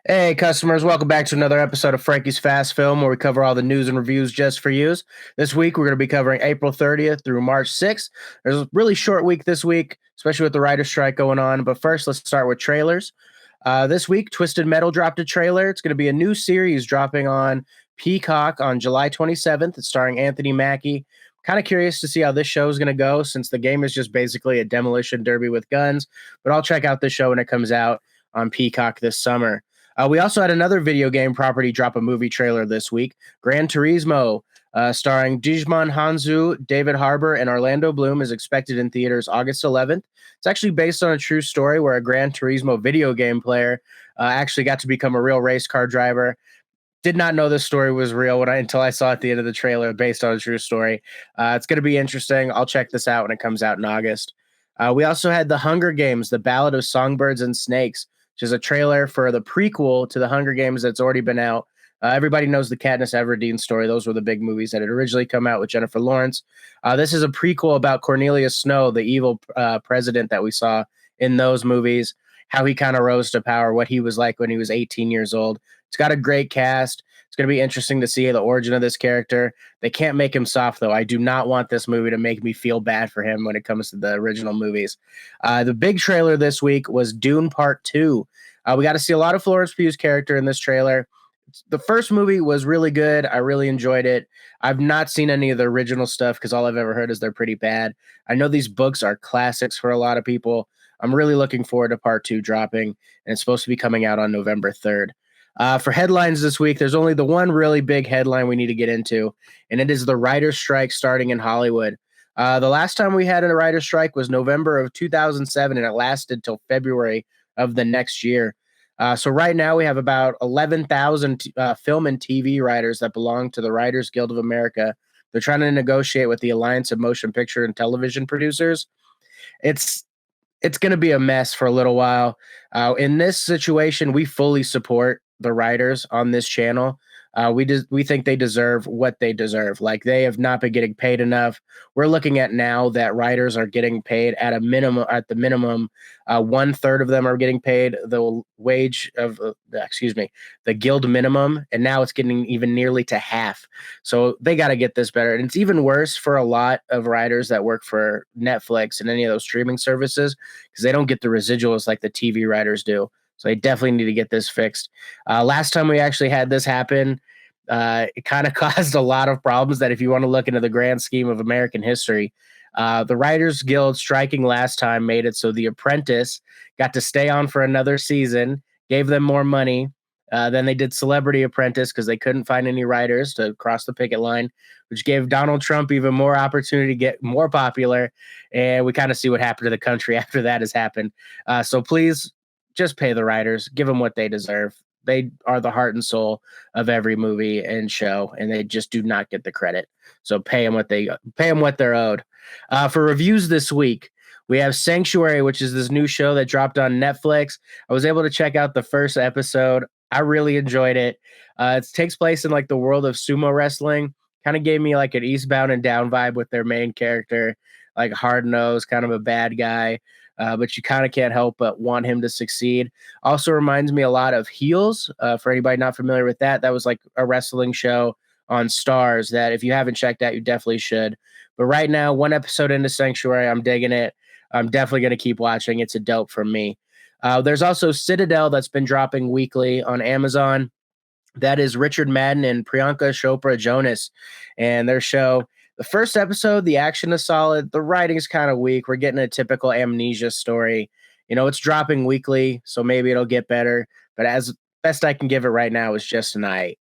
Hey, customers, welcome back to another episode of Frankie's Fast Film, where we cover all the news and reviews just for yous. This week, we're going to be covering April 30th through March 6th. There's a really short week this week, especially with the writer's strike going on. But first, let's start with trailers. This week, Twisted Metal dropped a trailer. It's going to be a new series dropping on Peacock on July 27th. It's starring Anthony Mackie. Kind of curious to see how this show is going to go since the game is just basically a demolition derby with guns. But I'll check out the show when it comes out on Peacock this summer. We also had another video game property drop a movie trailer this week, Gran Turismo, starring Djimon Hounsou, David Harbour, and Orlando Bloom, is expected in theaters August 11th. It's actually based on a true story where a Gran Turismo video game player actually got to become a real race car driver. Did not know this story was real until I saw at the end of the trailer, based on a true story. It's going to be interesting. I'll check this out when it comes out in August. We also had The Hunger Games, The Ballad of Songbirds and Snakes, which is a trailer for the prequel to the Hunger Games that's already been out. Everybody knows the Katniss Everdeen story. Those were the big movies that had originally come out with Jennifer Lawrence. This is a prequel about Cornelius Snow, the evil president that we saw in those movies, how he kind of rose to power, what he was like when he was 18 years old. It's got a great cast. It's going to be interesting to see the origin of this character. They can't make him soft, though. I do not want this movie to make me feel bad for him when it comes to the original movies. The big trailer this week was Dune Part 2. We got to see a lot of Florence Pugh's character in this trailer. The first movie was really good. I really enjoyed it. I've not seen any of the original stuff because all I've ever heard is they're pretty bad. I know these books are classics for a lot of people. I'm really looking forward to Part 2 dropping, and it's supposed to be coming out on November 3rd. For headlines this week, there's only the one really big headline we need to get into, and it is the writer's strike starting in Hollywood. The last time we had a writer's strike was November of 2007, and it lasted till February of the next year. So right now we have about 11,000 film and TV writers that belong to the Writers Guild of America. They're trying to negotiate with the Alliance of Motion Picture and Television Producers. It's going to be a mess for a little while. In this situation, we fully support the writers on this channel. We think they deserve what they deserve. Like, they have not been getting paid enough. We're looking at now that writers are getting paid at the minimum. 1/3 of them are getting paid the wage of, the guild minimum, and now it's getting even nearly to half. So they got to get this better. And it's even worse for a lot of writers that work for Netflix and any of those streaming services because they don't get the residuals like the TV writers do. So they definitely need to get this fixed. Last time we actually had this happen, it kind of caused a lot of problems that if you want to look into the grand scheme of American history, the Writers Guild striking last time made it so The Apprentice got to stay on for another season, gave them more money. Then they did Celebrity Apprentice because they couldn't find any writers to cross the picket line, which gave Donald Trump even more opportunity to get more popular. And we kind of see what happened to the country after that has happened. So please, just pay the writers, give them what they deserve. They are the heart and soul of every movie and show, and they just do not get the credit. So pay them what they're owed. For reviews this week, we have Sanctuary, which is this new show that dropped on Netflix. I was able to check out the first episode. I really enjoyed it. It takes place in like the world of sumo wrestling. Kind of gave me like an Eastbound and Down vibe with their main character, like hard nosed, kind of a bad guy. But you kind of can't help but want him to succeed. Also reminds me a lot of Heels. For anybody not familiar with that, that was like a wrestling show on Stars that if you haven't checked out, you definitely should. But right now, one episode into Sanctuary, I'm digging it. I'm definitely going to keep watching. It's a dope for me. There's also Citadel that's been dropping weekly on Amazon. That is Richard Madden and Priyanka Chopra Jonas and their show. The first episode, the action is solid. The writing's kind of weak. We're getting a typical amnesia story. It's dropping weekly, so maybe it'll get better. But as best I can give it right now is just an eye.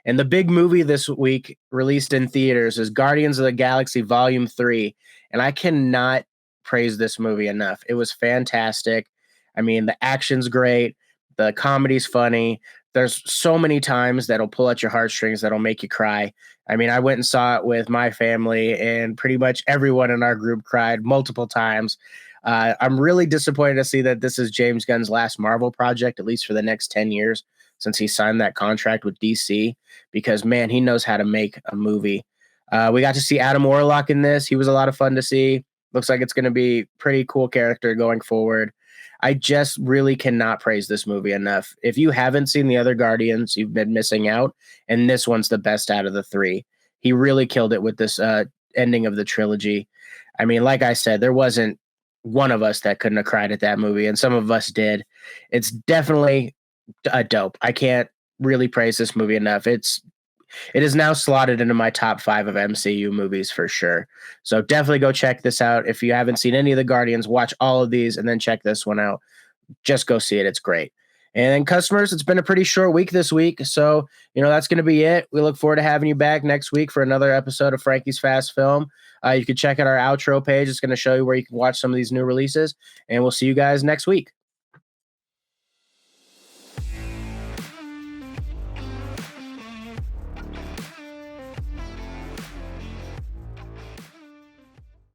And the big movie this week released in theaters is Guardians of the Galaxy Volume 3. And I cannot praise this movie enough. It was fantastic. I mean, the action's great. The comedy's funny. There's so many times that'll pull at your heartstrings that'll make you cry. I mean, I went and saw it with my family, and pretty much everyone in our group cried multiple times. I'm really disappointed to see that this is James Gunn's last Marvel project, at least for the next 10 years, since he signed that contract with DC, because, man, he knows how to make a movie. We got to see Adam Warlock in this. He was a lot of fun to see. Looks like it's going to be pretty cool character going forward. I just really cannot praise this movie enough. If you haven't seen the other Guardians, you've been missing out, and this one's the best out of the three. He really killed it with this ending of the trilogy. I mean, like I said, there wasn't one of us that couldn't have cried at that movie, and some of us did. It's definitely a dope. I can't really praise this movie enough. It is now slotted into my top 5 of MCU movies for sure. So definitely go check this out. If you haven't seen any of the Guardians, watch all of these and then check this one out. Just go see it. It's great. And then customers, it's been a pretty short week this week. So, that's going to be it. We look forward to having you back next week for another episode of Frankie's Fast Film. You can check out our outro page. It's going to show you where you can watch some of these new releases. And we'll see you guys next week.